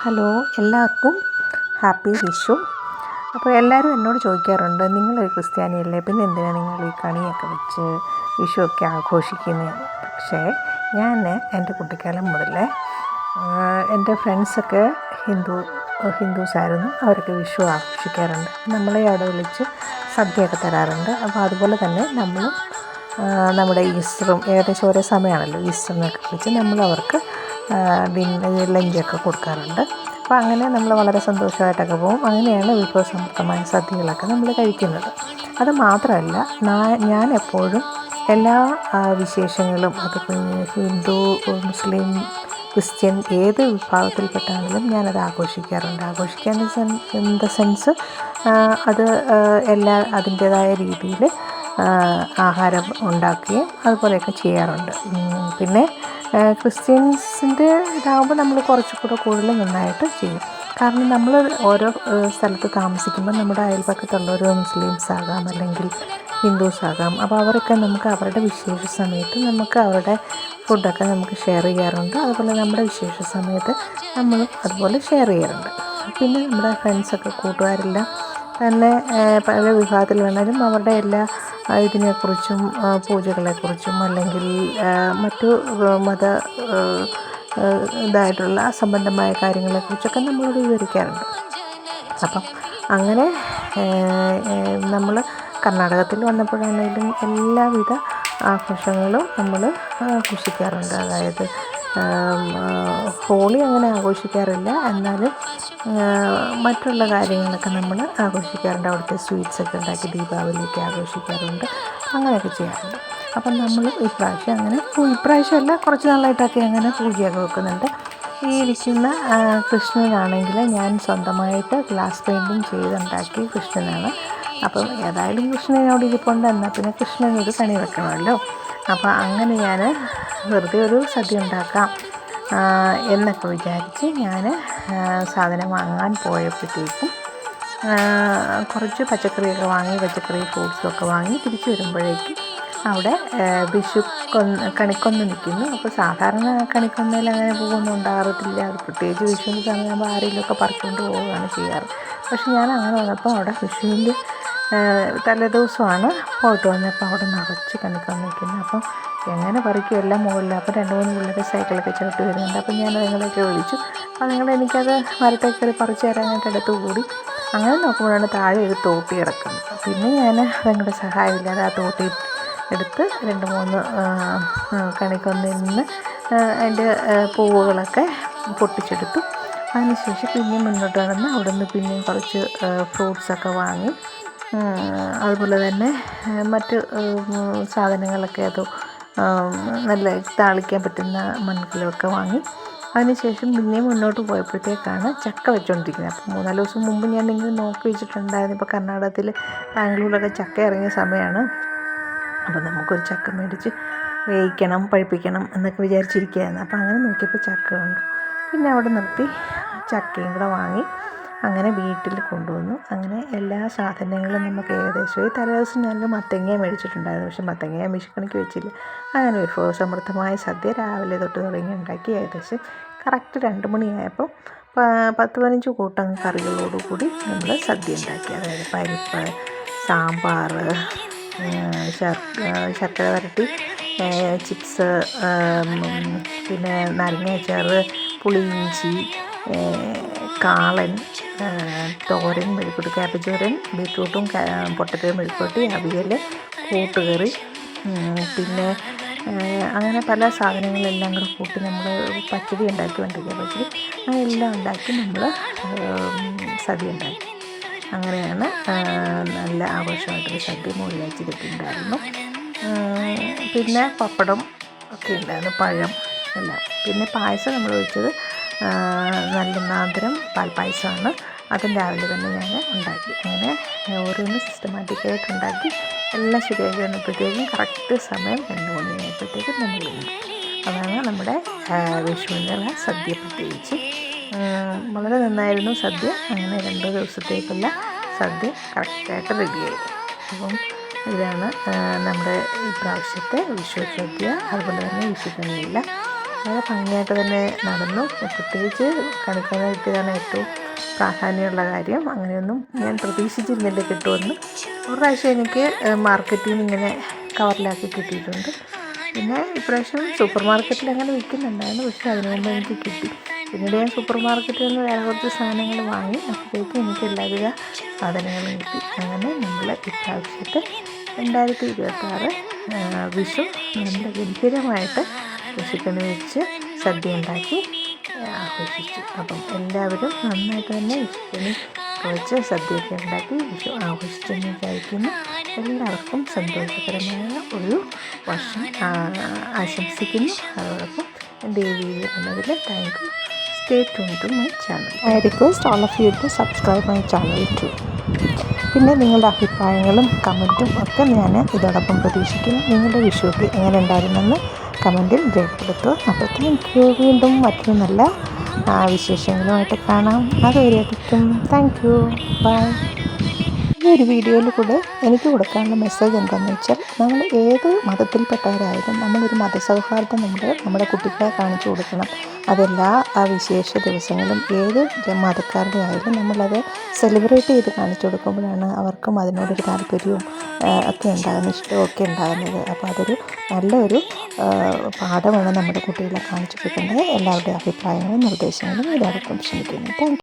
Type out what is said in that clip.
Hello, എല്ലാവർക്കും happy Vishu. അപ്പോൾ എല്ലാവരും എന്നോട് ചോദിക്കാറുണ്ട്, നിങ്ങളൊരു ക്രിസ്ത്യാനിയല്ലേ, പിന്നെ എന്തിനാണ് നിങ്ങൾ ഈ കണിയൊക്കെ വെച്ച് വിഷുവൊക്കെ ആഘോഷിക്കുന്നത്? പക്ഷേ ഞാൻ എൻ്റെ കുട്ടിക്കാലം മുതലേ എൻ്റെ ഫ്രണ്ട്സൊക്കെ ഹിന്ദുസായിരുന്നു. അവരൊക്കെ വിഷു ആഘോഷിക്കാറുണ്ട്. നമ്മളെ അവിടെ വിളിച്ച് സദ്യയൊക്കെ തരാറുണ്ട്. അപ്പോൾ അതുപോലെ തന്നെ നമ്മളും നമ്മുടെ ഈസ്റ്ററും ഏകദേശം ഒരേ സമയമാണല്ലോ, ഈസ്റ്ററിനൊക്കെ വിളിച്ച് നമ്മളവർക്ക് ലഞ്ചൊക്കെ കൊടുക്കാറുണ്ട്. അപ്പോൾ അങ്ങനെ നമ്മൾ വളരെ സന്തോഷമായിട്ടൊക്കെ പോകും. അങ്ങനെയാണ് വിഭവസമൃദ്ധമായ സദ്യകളൊക്കെ നമ്മൾ കഴിക്കുന്നത്. അത് മാത്രമല്ല, ഞാൻ എപ്പോഴും എല്ലാ വിശേഷങ്ങളും, അത് ഹിന്ദു, മുസ്ലിം, ക്രിസ്ത്യൻ ഏത് വിഭാഗത്തിൽപ്പെട്ടാണെങ്കിലും ഞാനത് ആഘോഷിക്കാറുണ്ട്. ആഘോഷിക്കാൻ ഇൻ ദ സെൻസ് അത് അതിൻ്റേതായ രീതിയിൽ ആഹാരം ഉണ്ടാക്കുകയും അതുപോലെയൊക്കെ ചെയ്യാറുണ്ട്. പിന്നെ ക്രിസ്ത്യൻസിൻ്റെ ഇതാകുമ്പോൾ നമ്മൾ കുറച്ചുകൂടെ കൂടുതൽ നന്നായിട്ട് ചെയ്യും. കാരണം നമ്മൾ ഓരോ സ്ഥലത്ത് താമസിക്കുമ്പോൾ നമ്മുടെ അയൽപക്കത്തുള്ളവർ മുസ്ലിംസ് ആകാം, അല്ലെങ്കിൽ ഹിന്ദുസ് ആകാം. അപ്പോൾ അവരൊക്കെ നമുക്ക് അവരുടെ വിശേഷ സമയത്ത് നമുക്ക് അവരുടെ ഫുഡൊക്കെ നമുക്ക് ഷെയർ ചെയ്യാറുണ്ട്. അതുപോലെ നമ്മുടെ വിശേഷ സമയത്ത് നമ്മളും അതുപോലെ ഷെയർ ചെയ്യാറുണ്ട്. പിന്നെ നമ്മുടെ ഫ്രണ്ട്സൊക്കെ, കൂട്ടുകാരെല്ലാം തന്നെ പല വിഭാഗത്തിൽ വേണമെങ്കിലും അവരുടെ എല്ലാ ഇതിനെക്കുറിച്ചും പൂജകളെക്കുറിച്ചും അല്ലെങ്കിൽ മറ്റു മത ഇതായിട്ടുള്ള സംബന്ധമായ കാര്യങ്ങളെക്കുറിച്ചൊക്കെ നമ്മളോട് വിവരിക്കാറുണ്ട്. അപ്പം അങ്ങനെ നമ്മൾ കർണാടകത്തിൽ വന്നപ്പോഴാണെങ്കിലും എല്ലാവിധ ആഘോഷങ്ങളും നമ്മൾ ആഘോഷിക്കാറുണ്ട്. അതായത് ഹോളി അങ്ങനെ ആഘോഷിക്കാറില്ല, എന്നാലും മറ്റുള്ള കാര്യങ്ങളൊക്കെ നമ്മൾ ആഘോഷിക്കാറുണ്ട്. അവിടുത്തെ സ്വീറ്റ്സൊക്കെ ഉണ്ടാക്കി ദീപാവലിയൊക്കെ ആഘോഷിക്കാറുണ്ട്. അങ്ങനെയൊക്കെ ചെയ്യാറുണ്ട്. അപ്പം നമ്മൾ ഇപ്രാവശ്യമല്ല, കുറച്ച് നാളായിട്ടൊക്കെ അങ്ങനെ പൂജയൊക്കെ വെക്കുന്നുണ്ട്. ഈ ഇരിക്കുന്ന കൃഷ്ണനാണെങ്കിൽ ഞാൻ സ്വന്തമായിട്ട് ഗ്ലാസ് പെയിൻറ്റിങ് ചെയ്തുണ്ടാക്കി കൃഷ്ണനാണ്. അപ്പം ഏതായാലും കൃഷ്ണനോട് ഇരിപ്പുണ്ട്, എന്നാൽ പിന്നെ കൃഷ്ണനൊരു കണി വെക്കണമല്ലോ. അപ്പോൾ അങ്ങനെ ഞാൻ വെറുതെ ഒരു സദ്യ ഉണ്ടാക്കാം എന്നൊക്കെ വിചാരിച്ച് ഞാൻ സാധനം വാങ്ങാൻ പോയപ്പോഴത്തേക്കും കുറച്ച് പച്ചക്കറിയൊക്കെ വാങ്ങി, ഫ്രൂട്ട്സൊക്കെ വാങ്ങി തിരിച്ച് വരുമ്പോഴേക്കും അവിടെ കണിക്കൊന്ന നിൽക്കുന്നു. അപ്പോൾ സാധാരണ കണിക്കൊന്നയിൽ അങ്ങനെ പോകുമൊന്നും ഉണ്ടാകാറില്ല. അത് പ്രത്യേകിച്ച് വിഷുവിൻ്റെ സമയമാകുമ്പോൾ ആരെങ്കിലുമൊക്കെ പറിച്ചുകൊണ്ട് പോവുകയാണ് ചെയ്യാറ്. പക്ഷെ ഞാൻ അങ്ങനെ വന്നപ്പോൾ അവിടെ വിഷുവിൻ്റെ തലേദിവസമാണ് പോയിട്ട് വന്നപ്പോൾ അവിടെ നിറച്ച് കണിക്കൊന്ന നിൽക്കുന്നു. അപ്പം എങ്ങനെ പറിക്കും, എല്ലാം മുകളിൽ. അപ്പോൾ 2-3 പിള്ളേർ സൈക്കിളൊക്കെ ചവിട്ടി വരുന്നുണ്ട്. അപ്പം ഞാൻ അതുങ്ങളെയൊക്കെ വിളിച്ചു. അപ്പോൾ എനിക്കത് മരത്തിൽ കയറി പറിച്ച് തരാനായിട്ട് അടുത്ത് കൂടി. അങ്ങനെ നോക്കുമ്പോഴാണ് താഴെ ഒരു തോട്ടി കിടക്കുന്നത്. പിന്നെ ഞാൻ അതുങ്ങളുടെ സഹായമില്ലാതെ ആ തോട്ടി എടുത്ത് 2-3 കണിക്കൊന്നയിൽ നിന്ന് അതിൻ്റെ പൂവുകളൊക്കെ പൊട്ടിച്ചെടുത്തു. അതിനുശേഷം പിന്നെയും മുന്നോട്ട് നടന്ന് അവിടെ നിന്ന് പിന്നെയും കുറച്ച് ഫ്രൂട്ട്സൊക്കെ വാങ്ങി, അതുപോലെ തന്നെ മറ്റ് സാധനങ്ങളൊക്കെ നല്ല താളിക്കാൻ പറ്റുന്ന മൺകലമൊക്കെ വാങ്ങി. അതിനുശേഷം പിന്നെയും മുന്നോട്ട് പോയപ്പോഴത്തേക്കാണ് ചക്ക വെച്ചുകൊണ്ടിരിക്കുന്നത്. അപ്പോൾ 3-4 ദിവസം മുമ്പ് ഞാൻ നിങ്ങൾ നോക്കി വെച്ചിട്ടുണ്ടായിരുന്നു. ഇപ്പോൾ കർണാടകത്തിൽ ബാംഗ്ലൂരിലൊക്കെ ചക്ക ഇറങ്ങിയ സമയമാണ്. അപ്പോൾ നമുക്കൊരു ചക്ക മേടിച്ച് വേവിക്കണം, പഴുപ്പിക്കണം എന്നൊക്കെ വിചാരിച്ചിരിക്കുകയായിരുന്നു. അപ്പോൾ അങ്ങനെ നോക്കിയപ്പോൾ ചക്ക കണ്ടു. പിന്നെ അവിടെ നിർത്തി ചക്കയും കൂടെ വാങ്ങി അങ്ങനെ വീട്ടിൽ കൊണ്ടുവന്നു. അങ്ങനെ എല്ലാ സാധനങ്ങളും നമുക്ക് ഏകദേശം ഈ തലേദിവസം ഞാൻ മത്തങ്ങ മേടിച്ചിട്ടുണ്ടായിരുന്നു. പക്ഷെ മത്തങ്ങ ഞാൻ വിഷുക്കണിക്ക് വെച്ചില്ല. അങ്ങനെ വിഭവസമൃദ്ധമായ സദ്യ രാവിലെ തൊട്ട് തുടങ്ങി ഉണ്ടാക്കി ഏകദേശം കറക്റ്റ് 2 മണിയായപ്പോൾ 10-15 കൂട്ടം കറികളോടുകൂടി നമ്മൾ സദ്യ ഉണ്ടാക്കി. അതായത് പരിപ്പ്, സാമ്പാർ, ശർക്കര വരട്ടി, ചിപ്സ്, പിന്നെ നാരങ്ങാച്ചാറ്, പുളിയിഞ്ചി, കാളൻ തോരൻ, മെഴുക്കുവരട്ടി, ക്യാബേജ് തോരൻ, ബീറ്റ്റൂട്ടും പൊട്ടറ്റോയും മെഴുക്കുവരട്ടി, അവിയൽ, കൂട്ടുകറി, പിന്നെ അങ്ങനെ പല സാധനങ്ങളെല്ലാം കൂടെ കൂട്ടി നമ്മൾ പച്ചടി ഉണ്ടാക്കി, പച്ചടി അതെല്ലാം ഉണ്ടാക്കി നമ്മൾ സദ്യ ഉണ്ടാക്കി. അങ്ങനെയാണ് നല്ല ആഘോഷമായിട്ടൊരു സദ്യ മോളിയാഴ്ച കിട്ടിയിട്ടുണ്ടായിരുന്നു. പിന്നെ പപ്പടം ഒക്കെ ഉണ്ടായിരുന്നു, പഴം എല്ലാം. പിന്നെ പായസം നമ്മൾ വെച്ചത് നല്ല നാദരം പാൽപ്പായസമാണ്. അതും രാവിലെ തന്നെ ഞാൻ ഉണ്ടാക്കി. അങ്ങനെ ഓരോന്നും സിസ്റ്റമാറ്റിക്കായിട്ട് ഉണ്ടാക്കി എല്ലാം ശരിയാക്കി വന്നപ്പോഴത്തേക്കും കറക്റ്റ് സമയം 2 മണിയായപ്പോഴത്തേക്കും നമ്മൾ ഉണ്ട്. അതാണ് നമ്മുടെ വിഷുവിനുള്ള സദ്യ. പ്രത്യേകിച്ച് വളരെ നന്നായിരുന്നു സദ്യ. അങ്ങനെ 2 ദിവസത്തേക്കുള്ള സദ്യ കറക്റ്റായിട്ട് റെഡിയായി. അപ്പം ഇതാണ് നമ്മുടെ ഈ പ്രാവശ്യത്തെ വിഷു സദ്യ. അതുപോലെ തന്നെ വിഷുക്കണിയെല്ലാം വളരെ ഭംഗിയായിട്ട് തന്നെ നടന്നു. പ്രത്യേകിച്ച് കണിക്കൊന്ന കിട്ടിയതാണ് ഏറ്റവും പ്രാധാന്യമുള്ള കാര്യം. അങ്ങനെയൊന്നും ഞാൻ പ്രതീക്ഷിച്ചിരുന്നില്ല കിട്ടുമെന്ന്. ഒരു പ്രാവശ്യം എനിക്ക് മാർക്കറ്റിൽ നിന്ന് ഇങ്ങനെ കവറിലാക്കി കിട്ടിയിട്ടുണ്ട്. പിന്നെ ഇപ്രാവശ്യം സൂപ്പർ മാർക്കറ്റിൽ അങ്ങനെ വിൽക്കുന്നുണ്ടായിരുന്നു, പക്ഷേ അതിന് മുമ്പ് എനിക്ക് കിട്ടി. പിന്നീട് ഞാൻ സൂപ്പർ മാർക്കറ്റിൽ നിന്ന് വേറെ കുറച്ച് സാധനങ്ങൾ വാങ്ങി. അപ്പോഴേക്കും എനിക്ക് എല്ലാവിധ സാധനങ്ങളും കിട്ടി. അങ്ങനെ നമ്മൾ ഇപ്രാവശ്യത്തെ 2026 വിഷു നല്ല ഗംഭീരമായിട്ട് വിഷുക്കണി വെച്ച് സദ്യ ഉണ്ടാക്കി ആഘോഷിച്ചു. അപ്പം എല്ലാവരും നന്നായിട്ട് തന്നെ വിഷുക്കണി വെച്ച് സദ്യയൊക്കെ ഉണ്ടാക്കി വിഷു ആഘോഷിച്ചെന്ന് വിചാരിക്കുന്നു. എല്ലാവർക്കും സന്തോഷകരമായ ഒരു വർഷം ആശംസിക്കുന്നു. അതോടൊപ്പം എൻ്റെ ഈ വീഡിയോ കണ്ടതിൽ thank you. Stay tuned to my channel. I request all of you to subscribe my channel too. പിന്നെ നിങ്ങളുടെ അഭിപ്രായങ്ങളും കമൻറ്റും ഒക്കെ ഞാൻ ഇതോടൊപ്പം പ്രതീക്ഷിക്കുന്നു. നിങ്ങളുടെ വിഷുവൊക്കെ എങ്ങനെ ഉണ്ടായിരുന്നെന്ന് കമൻറ്റിൽ രേഖപ്പെടുത്തുക. അപ്പോൾ താങ്ക് യു. വീണ്ടും മറ്റൊരു നല്ല വിശേഷങ്ങളുമായിട്ട് കാണാം. അതുവരെയായിരിക്കും. Thank you. ബൈ. ഈ ഒരു വീഡിയോയിൽ കൂടെ എനിക്ക് കൊടുക്കാനുള്ള മെസ്സേജ് എന്താണെന്ന് വെച്ചാൽ, നമ്മൾ ഏത് മതത്തിൽപ്പെട്ടവരായാലും നമ്മളൊരു മതസൗഹാർദ്ദം നമ്മുടെ കുട്ടികളെ കാണിച്ചു കൊടുക്കണം. അതെല്ലാ വിശേഷ ദിവസങ്ങളും ഏത് മതക്കാരുടെ ആയാലും നമ്മളത് സെലിബ്രേറ്റ് ചെയ്ത് കാണിച്ചു കൊടുക്കുമ്പോഴാണ് അവർക്കും അതിനോടൊരു താല്പര്യവും ഒക്കെ ഉണ്ടാകുന്നത്, ഇഷ്ടമൊക്കെ ഉണ്ടാകുന്നത്. അപ്പോൾ അതൊരു നല്ലൊരു പാഠമാണ് നമ്മുടെ കുട്ടികളെ കാണിച്ചു കൊടുക്കേണ്ടത്. എല്ലാവരുടെയും അഭിപ്രായങ്ങളും നിർദ്ദേശങ്ങളും ഇതോടൊപ്പം ക്ഷണിക്കുന്നു. Thank you.